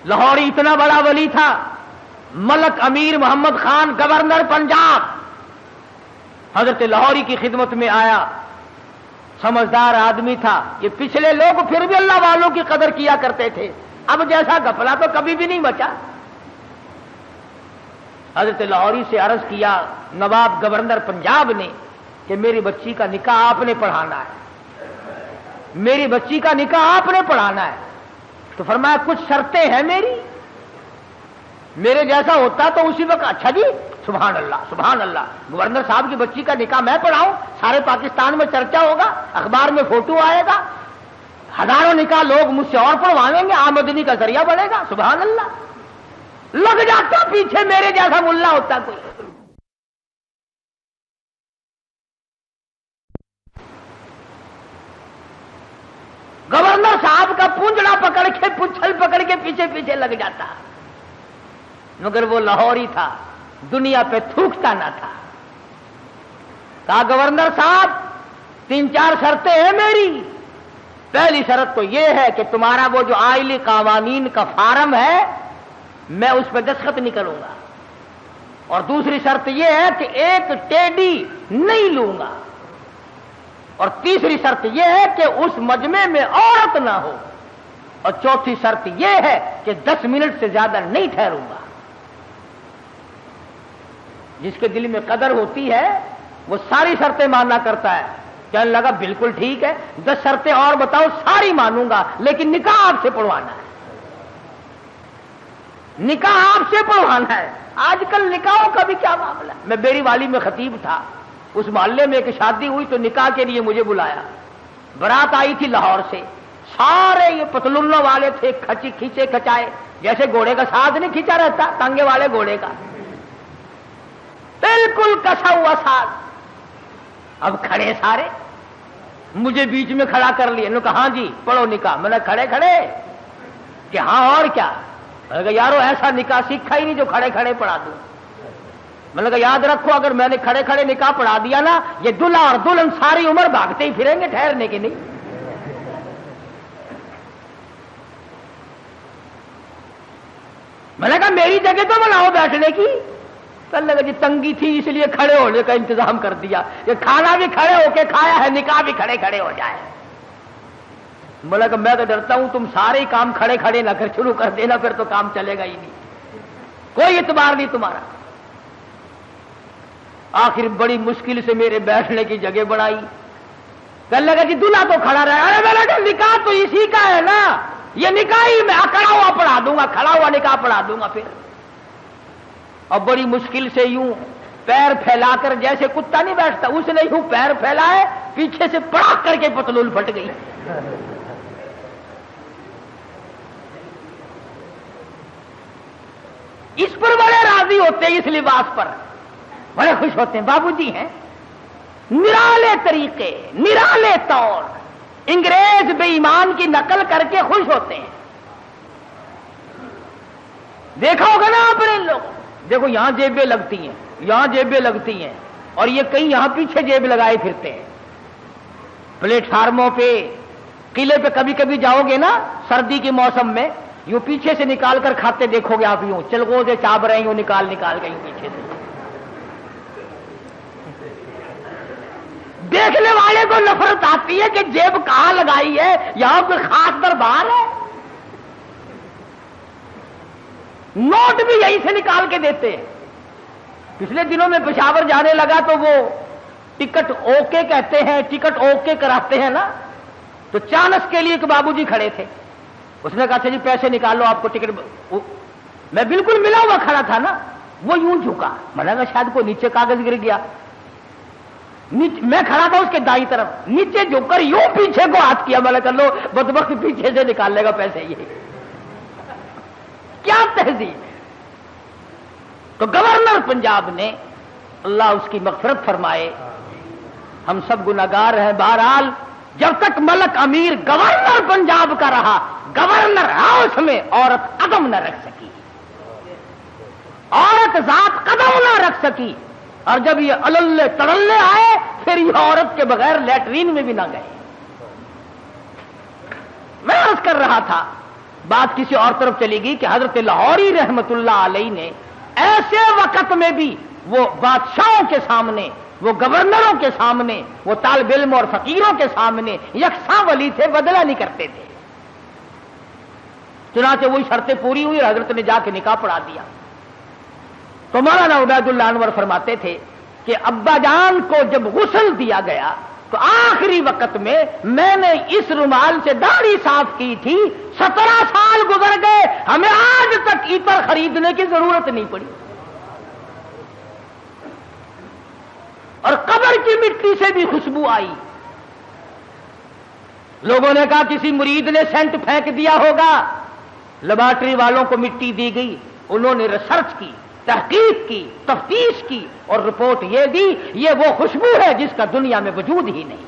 لاہوری اتنا بڑا ولی تھا. ملک امیر محمد خان گورنر پنجاب حضرت لاہوری کی خدمت میں آیا. سمجھدار آدمی تھا. یہ پچھلے لوگ پھر بھی اللہ والوں کی قدر کیا کرتے تھے, اب جیسا گھپلا تو کبھی بھی نہیں بچا. حضرت لاہوری سے عرض کیا نواب گورنر پنجاب نے کہ میری بچی کا نکاح آپ نے پڑھانا ہے, میری بچی کا نکاح آپ نے پڑھانا ہے. تو فرمایا کچھ شرطیں ہیں میری, میرے جیسا ہوتا تو اسی وقت. اچھا جی, سبحان اللہ سبحان اللہ, گورنر صاحب کی بچی کا نکاح میں پڑھاؤں, سارے پاکستان میں چرچا ہوگا, اخبار میں فوٹو آئے گا, ہزاروں نکاح لوگ مجھ سے اور پڑھوائیں گے, آمدنی کا ذریعہ بنے گا. سبحان اللہ. لگ جاتا پیچھے میرے جیسا ملا ہوتا کوئی. گورنر صاحب کا پونجڑا پکڑ کے پچھل پکڑ کے پیچھے پیچھے لگ جاتا, مگر وہ لاہوری تھا, دنیا پہ تھوکتا نہ تھا. کہا گورنر صاحب 3-4 شرطیں ہیں میری. پہلی شرط تو یہ ہے کہ تمہارا وہ جو آئلی قوانین کا فارم ہے میں اس پہ دستخط نہیں کروں گا, اور دوسری شرط یہ ہے کہ ایک ٹیڈی نہیں لوں گا, اور تیسری شرط یہ ہے کہ اس مجمع میں عورت نہ ہو, اور چوتھی شرط یہ ہے کہ 10 منٹ سے زیادہ نہیں ٹھہروں گا. جس کے دل میں قدر ہوتی ہے وہ ساری شرطیں ماننا کرتا ہے. کہنے لگا بالکل ٹھیک ہے, 10 شرطیں اور بتاؤ, ساری مانوں گا, لیکن نکاح آپ سے پڑھوانا ہے, نکاح آپ سے پڑھوانا ہے. آج کل نکاحوں کا بھی کیا معاملہ ہے. میں بیری والی میں خطیب تھا, اس محلے میں ایک شادی ہوئی تو نکاح کے لیے مجھے بلایا. برات آئی تھی لاہور سے, سارے یہ پتلونوں والے تھے, کھینچے کھچائے, جیسے گھوڑے کا ساتھ نہیں کھینچا رہتا ٹانگے والے گھوڑے کا, بالکل کسا ہوا ساتھ. اب کھڑے سارے, مجھے بیچ میں کھڑا کر لیا. انہوں نے کہا ہاں جی پڑھو نکاح. میں نے کھڑے کھڑے کہ ہاں اور کیا. میں نے کہا یارو ایسا نکاح سیکھا ہی نہیں جو کھڑے کھڑے پڑھا دوں. میں نے کہا یاد رکھو اگر میں نے کھڑے کھڑے نکاح پڑھا دیا نا, یہ دلہا اور دلہن ساری عمر بھاگتے ہی پھریں گے, ٹھہرنے کے نہیں. میں نے کہا میری جگہ تو بناؤ بیٹھنے کی. کہنے لگا جی تنگی تھی اس لیے کھڑے ہونے کا انتظام کر دیا, یہ کھانا بھی کھڑے ہو کے کھایا ہے, نکاح بھی کھڑے کھڑے ہو جائے. بولا کہ میں تو ڈرتا ہوں تم سارے ہی کام کھڑے کھڑے نہ کر شروع کر دینا, پھر تو کام چلے گا ہی نہیں, کوئی اعتبار نہیں تمہارا. آخر بڑی مشکل سے میرے بیٹھنے کی جگہ بنائی. کہنے لگا جی دلہا تو کھڑا رہا. ارے میں نے کہا نکاح تو اسی کا ہے نا, یہ نکاح ہی میں کھڑا ہوا پڑھا دوں گا, کھڑا ہوا نکاح پڑھا دوں گا. پھر اور بڑی مشکل سے یوں پیر پھیلا کر, جیسے کتا نہیں بیٹھتا اس نے یوں پیر پھیلائے, پیچھے سے پڑاخ کر کے پتلون پھٹ گئی. اس پر بڑے راضی ہوتے ہیں, اس لباس پر بڑے خوش ہوتے ہیں. بابو جی ہیں نرالے طریقے, نرالے طور, انگریز بے ایمان کی نقل کر کے خوش ہوتے ہیں. دیکھا ہوگا نا آپ نے لوگ, دیکھو یہاں جیبیں لگتی ہیں, یہاں جیبیں لگتی ہیں, اور یہ کہیں یہاں پیچھے جیب لگائے پھرتے ہیں. پلیٹ فارموں پہ, قلعے پہ کبھی کبھی جاؤ گے نا سردی کے موسم میں, یوں پیچھے سے نکال کر کھاتے دیکھو گے آپ, یوں چلگو سے چاب رہے ہیں, یوں نکال نکال کے یوں پیچھے سے. دیکھنے والے کو نفرت آتی ہے کہ جیب کہاں لگائی ہے, یہاں کوئی خاص دربار ہے. نوٹ بھی یہیں سے نکال کے دیتے ہیں. پچھلے دنوں میں پشاور جانے لگا تو وہ ٹکٹ اوکے کہتے ہیں, ٹکٹ اوکے کراتے ہیں نا, تو چانس کے لیے ایک بابو جی کھڑے تھے. اس نے کہا اچھا جی پیسے نکال لو آپ کو ٹکٹ. میں بالکل ملا ہوا کھڑا تھا نا, وہ یوں جھکا. میں نے کہا شاید کوئی نیچے کاغذ گر گیا. میں کھڑا تھا اس کے دائیں طرف, نیچے جھک کر یوں پیچھے کو ہاتھ کیا. میں نے کہا لو بدبخت پیچھے سے نکال لے گا پیسے. یہ کیا تہذیب. تو گورنر پنجاب نے, اللہ اس کی مغفرت فرمائے, ہم سب گناہگار ہیں. بہرحال جب تک ملک امیر گورنر پنجاب کا رہا, گورنر ہاؤس میں عورت قدم نہ رکھ سکی. عورت ذات قدم نہ رکھ سکی، اور جب یہ اللے تڑلے آئے پھر یہ عورت کے بغیر لیٹرین میں بھی نہ گئے۔ میں عرض کر رہا تھا، بات کسی اور طرف چلی گئی کہ حضرت لاہوری رحمت اللہ علیہ نے ایسے وقت میں بھی وہ بادشاہوں کے سامنے، وہ گورنروں کے سامنے، وہ طالب علم اور فقیروں کے سامنے یکساں ولی تھے، بدلہ نہیں کرتے تھے۔ چنانچہ وہی شرطیں پوری ہوئی اور حضرت نے جا کے نکاح پڑھا دیا۔ تو مولانا عبید اللہ انور فرماتے تھے کہ ابا جان کو جب غسل دیا گیا تو آخری وقت میں نے اس رومال سے داڑھی صاف کی تھی، 17 سال گزر گئے، ہمیں آج تک عطر خریدنے کی ضرورت نہیں پڑی۔ اور قبر کی مٹی سے بھی خوشبو آئی۔ لوگوں نے کہا کسی مرید نے سینٹ پھینک دیا ہوگا، لیبارٹری والوں کو مٹی دی گئی، انہوں نے ریسرچ کی، تحقیق کی، تفتیش کی اور رپورٹ یہ دی، یہ وہ خوشبو ہے جس کا دنیا میں وجود ہی نہیں۔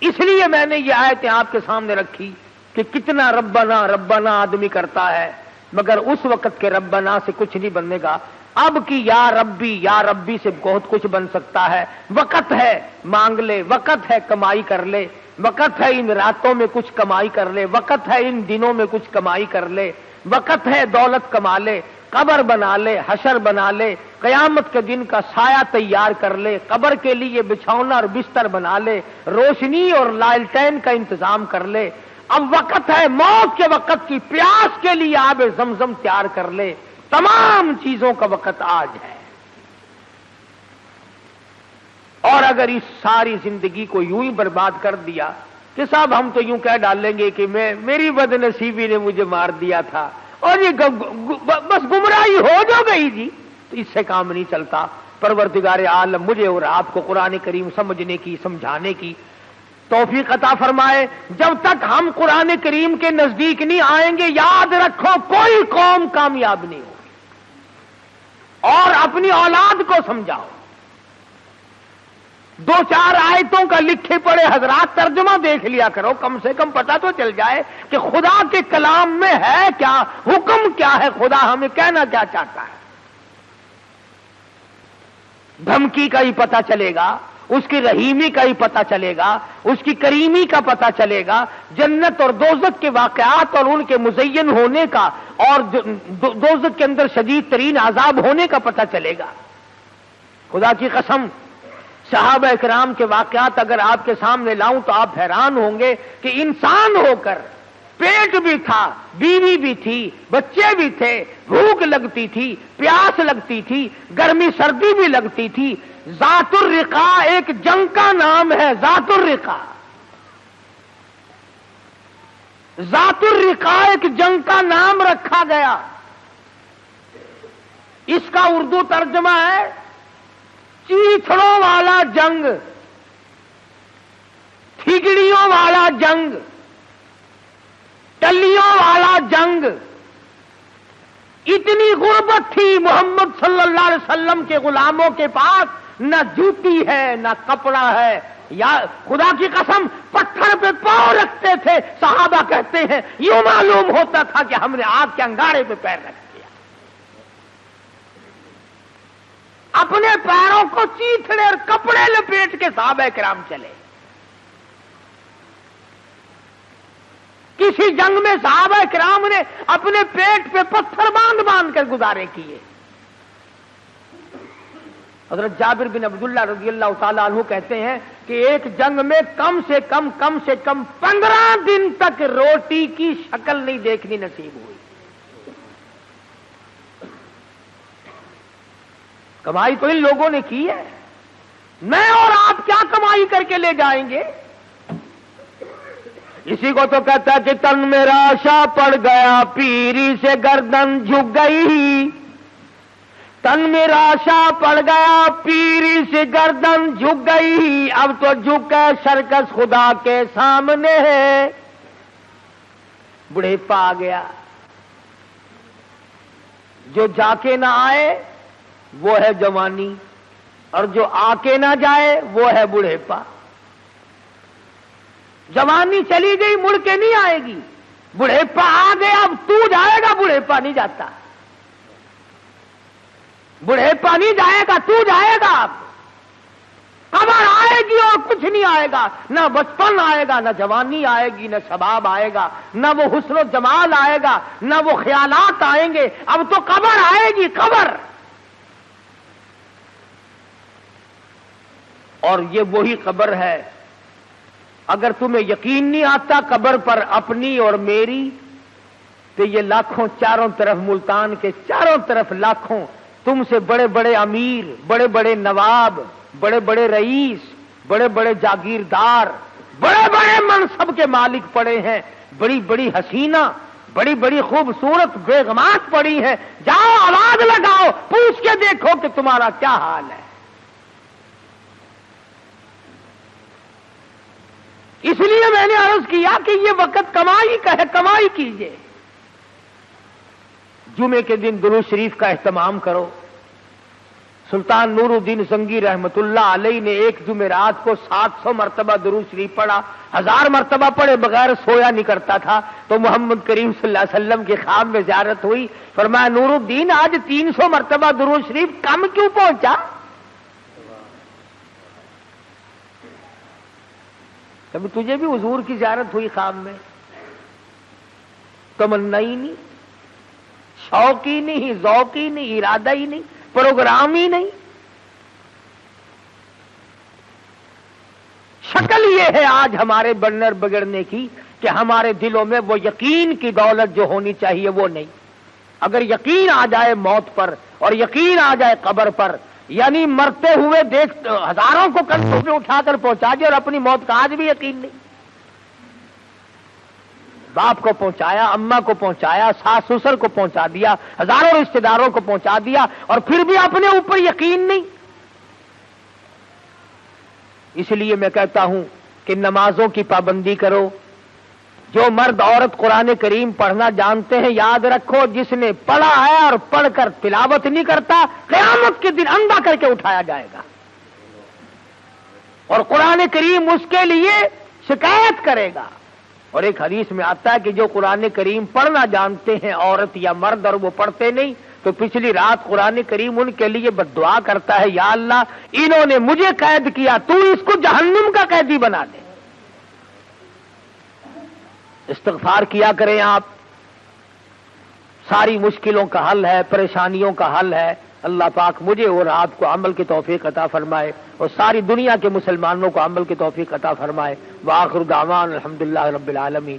اس لیے میں نے یہ آیتیں آپ کے سامنے رکھی کہ کتنا ربنا ربنا آدمی کرتا ہے، مگر اس وقت کے ربنا سے کچھ نہیں بنے گا۔ اب کی یا ربی سے بہت کچھ بن سکتا ہے۔ وقت ہے مانگ لے، وقت ہے کمائی کر لے، وقت ہے ان راتوں میں کچھ کمائی کر لے، وقت ہے ان دنوں میں کچھ کمائی کر لے، وقت ہے دولت کما لے، قبر بنا لے، حشر بنا لے، قیامت کے دن کا سایہ تیار کر لے، قبر کے لیے بچھونا اور بستر بنا لے، روشنی اور لالٹین کا انتظام کر لے۔ اب وقت ہے موت کے وقت کی پیاس کے لیے آب زمزم تیار کر لے۔ تمام چیزوں کا وقت آج ہے۔ اور اگر اس ساری زندگی کو یوں ہی برباد کر دیا کہ صاحب ہم تو یوں کہہ ڈالیں گے کہ میری بد نصیبی نے مجھے مار دیا تھا اور یہ بس گمراہی ہو جو گئی جی، تو اس سے کام نہیں چلتا۔ پروردگار عالم مجھے اور آپ کو قرآن کریم سمجھنے کی، سمجھانے کی توفیق عطا فرمائے۔ جب تک ہم قرآن کریم کے نزدیک نہیں آئیں گے، یاد رکھو کوئی قوم کامیاب نہیں ہوگی۔ اور اپنی اولاد کو سمجھاؤ، 2-4 آیتوں کا لکھے پڑے حضرات ترجمہ دیکھ لیا کرو، کم سے کم پتہ تو چل جائے کہ خدا کے کلام میں ہے کیا، حکم کیا ہے، خدا ہمیں کہنا کیا چاہتا ہے۔ دھمکی کا ہی پتہ چلے گا، اس کی رحیمی کا ہی پتہ چلے گا، اس کی کریمی کا پتہ چلے گا، جنت اور دوزخ کے واقعات اور ان کے مزین ہونے کا اور دوزخ کے اندر شدید ترین عذاب ہونے کا پتہ چلے گا۔ خدا کی قسم صحابہ کرام کے واقعات اگر آپ کے سامنے لاؤں تو آپ حیران ہوں گے کہ انسان ہو کر پیٹ بھی تھا، بیوی بھی تھی، بچے بھی تھے، بھوک لگتی تھی، پیاس لگتی تھی، گرمی سردی بھی لگتی تھی۔ ذات الرقا ایک جنگ کا نام ہے، ذات الرقا، ذات الرقا ایک جنگ کا نام رکھا گیا۔ اس کا اردو ترجمہ ہے چیتھڑوں والا جنگ، تھگڑیوں والا جنگ، ٹلیوں والا جنگ۔ اتنی غربت تھی محمد صلی اللہ علیہ وسلم کے غلاموں کے پاس، نہ جوتی ہے نہ کپڑا ہے، یا خدا کی قسم پتھر پہ پاؤں رکھتے تھے۔ صحابہ کہتے ہیں یوں معلوم ہوتا تھا کہ ہم نے آگ کے انگارے پہ پیر رکھ دیا۔ اپنے پیروں کو چیتھڑے اور کپڑے لپیٹ کے صحابہ کرام چلے۔ کسی جنگ میں صحابہ کرام نے اپنے پیٹ پہ پتھر باندھ کر گزارے کیے۔ حضرت جابر بن عبداللہ رضی اللہ تعالیٰ عنہ کہتے ہیں کہ ایک جنگ میں کم سے کم 15 دن تک روٹی کی شکل نہیں دیکھنی نصیب ہوئی۔ کمائی تو ان لوگوں نے کی ہے، میں اور آپ کیا کمائی کر کے لے جائیں گے؟ اسی کو تو کہتا ہے کہ تن میرا آشا پڑ گیا، پیری سے گردن جھک گئی۔ تن میرا آشا پڑ گیا، پیری سے گردن جھک گئی، اب تو جھک ہے سرکس خدا کے سامنے ہے۔ بڑھیپا آ گیا، جو جا کے نہ آئے وہ ہے جوانی، اور جو آ کے نہ جائے وہ ہے بڑھیپا۔ جوانی چلی گئی، مڑ کے نہیں آئے گی، بڑھےپا آ گیا، اب تو جائے گا، بڑھےپا نہیں جاتا، بڑھےپا نہیں جائے گا، تو جائے گا۔ اب قبر آئے گی اور کچھ نہیں آئے گا، نہ بچپن آئے گا، نہ جوانی آئے گی، نہ شباب آئے گا، نہ وہ حسن و جمال آئے گا، نہ وہ خیالات آئیں گے، اب تو قبر آئے گی، قبر۔ اور یہ وہی قبر ہے، اگر تمہیں یقین نہیں آتا قبر پر اپنی اور میری، تو یہ لاکھوں چاروں طرف ملتان کے چاروں طرف لاکھوں تم سے بڑے بڑے امیر، بڑے بڑے نواب، بڑے بڑے رئیس، بڑے بڑے جاگیردار، بڑے بڑے منصب کے مالک پڑے ہیں، بڑی بڑی حسینہ، بڑی بڑی خوبصورت بیگمات پڑی ہیں، جاؤ آواز لگاؤ، پوچھ کے دیکھو کہ تمہارا کیا حال ہے۔ اس لیے میں نے عرض کیا کہ یہ وقت کمائی کا ہے، کمائی کیجئے۔ جمعے کے دن درود شریف کا اہتمام کرو۔ سلطان نور الدین زنگی رحمت اللہ علیہ نے ایک جمعرات کو 700 مرتبہ درود شریف پڑھا، 1000 مرتبہ پڑھے بغیر سویا نہیں کرتا تھا۔ تو محمد کریم صلی اللہ علیہ وسلم کے خواب میں زیارت ہوئی، فرمایا نور الدین آج 300 مرتبہ درود شریف کم کیوں پہنچا؟ کبھی تجھے بھی حضور کی زیارت ہوئی خواب میں؟ تمنا ہی نہیں، شوق ہی نہیں، ذوق ہی نہیں، ارادہ ہی نہیں، پروگرام ہی نہیں۔ شکل یہ ہے آج ہمارے بننے بگڑنے کی کہ ہمارے دلوں میں وہ یقین کی دولت جو ہونی چاہیے وہ نہیں۔ اگر یقین آ جائے موت پر اور یقین آ جائے قبر پر، یعنی مرتے ہوئے دیکھ ہزاروں کو کندھوں پہ اٹھا کر پہنچا دیا اور اپنی موت کا آج بھی یقین نہیں۔ باپ کو پہنچایا، اماں کو پہنچایا، ساس سسر کو پہنچا دیا، ہزاروں رشتہ داروں کو پہنچا دیا، اور پھر بھی اپنے اوپر یقین نہیں۔ اس لیے میں کہتا ہوں کہ نمازوں کی پابندی کرو۔ جو مرد عورت قرآن کریم پڑھنا جانتے ہیں، یاد رکھو جس نے پڑھا ہے اور پڑھ کر تلاوت نہیں کرتا، قیامت کے دن اندھا کر کے اٹھایا جائے گا، اور قرآن کریم اس کے لیے شکایت کرے گا۔ اور ایک حدیث میں آتا ہے کہ جو قرآن کریم پڑھنا جانتے ہیں عورت یا مرد اور وہ پڑھتے نہیں، تو پچھلی رات قرآن کریم ان کے لیے بد دعا کرتا ہے، یا اللہ انہوں نے مجھے قید کیا، تو اس کو جہنم کا قیدی بنا دے۔ استغفار کیا کریں آپ، ساری مشکلوں کا حل ہے، پریشانیوں کا حل ہے۔ اللہ پاک مجھے اور آپ کو عمل کی توفیق عطا فرمائے، اور ساری دنیا کے مسلمانوں کو عمل کی توفیق عطا فرمائے۔ وآخر دعوان الحمدللہ رب العالمین۔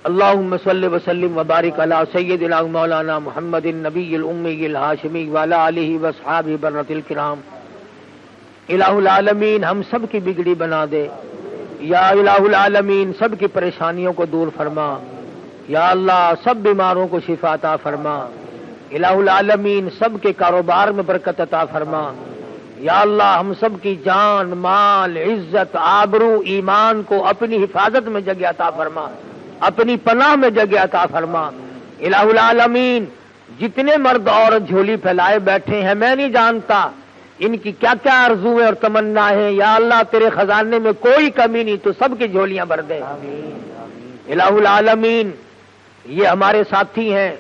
اللہم صلی وسلم وبارک علی سیدنا مولانا محمد النبی الامی الہاشمی وعلی آلہ واصحابہ برۃ الکرام۔ الہ العالمین ہم سب کی بگڑی بنا دے، یا الہ العالمین سب کی پریشانیوں کو دور فرما، یا اللہ سب بیماروں کو شفا عطا فرما، الہ العالمین سب کے کاروبار میں برکت عطا فرما، یا اللہ ہم سب کی جان، مال، عزت، آبرو، ایمان کو اپنی حفاظت میں جگہ عطا فرما، اپنی پناہ میں جگہ عطا فرما۔ الہ العالمین جتنے مرد عورت جھولی پھیلائے بیٹھے ہیں، میں نہیں جانتا ان کی کیا کیا آرزویں اور تمنا ہے، یا اللہ تیرے خزانے میں کوئی کمی نہیں، تو سب کی جھولیاں بھر دے۔ الہ العالمین یہ ہمارے ساتھی ہیں،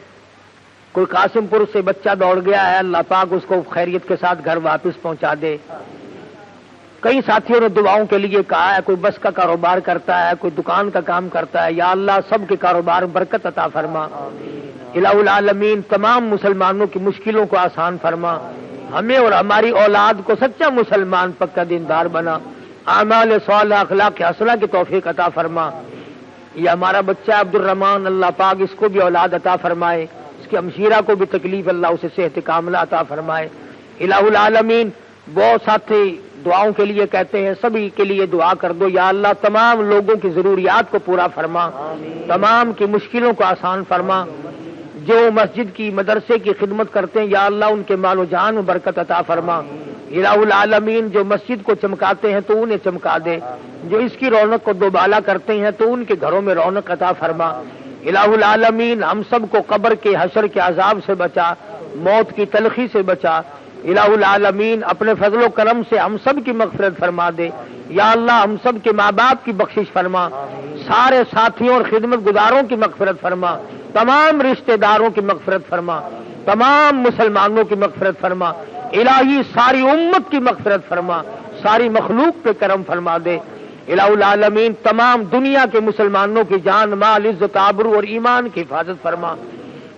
کوئی قاسم پور سے بچہ دوڑ گیا ہے، اللہ پاک اس کو خیریت کے ساتھ گھر واپس پہنچا دے۔ کئی ساتھیوں نے دعاؤں کے لیے کہا ہے، کوئی بس کا کاروبار کرتا ہے، کوئی دکان کا کام کرتا ہے، یا اللہ سب کے کاروبار میں برکت عطا فرما۔ الہ العالمین تمام مسلمانوں کی مشکلوں کو آسان فرما، ہمیں اور ہماری اولاد کو سچا مسلمان پکا دیندار بنا، اعمال صالحہ اخلاق حسنہ کی توفیق عطا فرما۔ یہ ہمارا بچہ عبد الرحمان، اللہ پاک اس کو بھی اولاد عطا فرمائے، اس کی ہمشیرہ کو بھی تکلیف اللہ اسے صحت کاملہ عطا فرمائے۔ الہ العالمین بہت ساتھی دعاؤں کے لیے کہتے ہیں، سبھی کے لیے دعا کر دو، یا اللہ تمام لوگوں کی ضروریات کو پورا فرما، تمام کی مشکلوں کو آسان فرما۔ جو مسجد کی مدرسے کی خدمت کرتے ہیں، یا اللہ ان کے مال و جان میں برکت عطا فرما۔ الہ العالمین جو مسجد کو چمکاتے ہیں تو انہیں چمکا دے، جو اس کی رونق کو دوبالا کرتے ہیں تو ان کے گھروں میں رونق عطا فرما۔ الہ العالمین ہم سب کو قبر کے حشر کے عذاب سے بچا، موت کی تلخی سے بچا۔ الہ العالمین اپنے فضل و کرم سے ہم سب کی مغفرت فرما دے۔ یا اللہ ہم سب کے ماں باپ کی بخشش فرما، سارے ساتھیوں اور خدمت گزاروں کی مغفرت فرما، تمام رشتہ داروں کی مغفرت فرما، تمام مسلمانوں کی مغفرت فرما، الہی ساری امت کی مغفرت فرما، ساری مخلوق پہ کرم فرما دے۔ الہ العالمین تمام دنیا کے مسلمانوں کی جان مال عزت آبرو اور ایمان کی حفاظت فرما۔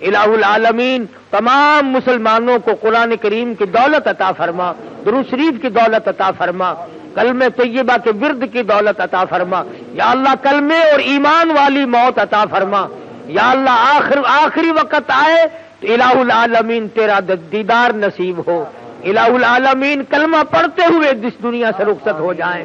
الہ العالمین تمام مسلمانوں کو قرآن کریم کی دولت عطا فرما، درود شریف کی دولت عطا فرما، کلمہ طیبہ کے ورد کی دولت عطا فرما، یا اللہ کلمے اور ایمان والی موت عطا فرما، یا اللہ آخری وقت آئے تو الہ العالمین تیرا دیدار نصیب ہو، الہ العالمین کلمہ پڑھتے ہوئے جس دنیا سے رخصت ہو جائیں،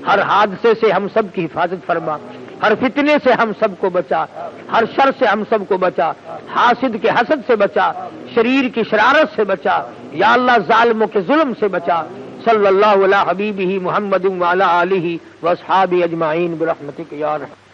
ہر حادثے سے ہم سب کی حفاظت فرما، ہر فتنے سے ہم سب کو بچا، ہر شر سے ہم سب کو بچا، حاسد کے حسد سے بچا، شریر کی شرارت سے بچا، یا اللہ ظالموں کے ظلم سے بچا۔ صلی اللہ علی حبیبہ محمد وعلی آلہ واصحابہ اجمعین برحمتک یا رحمت۔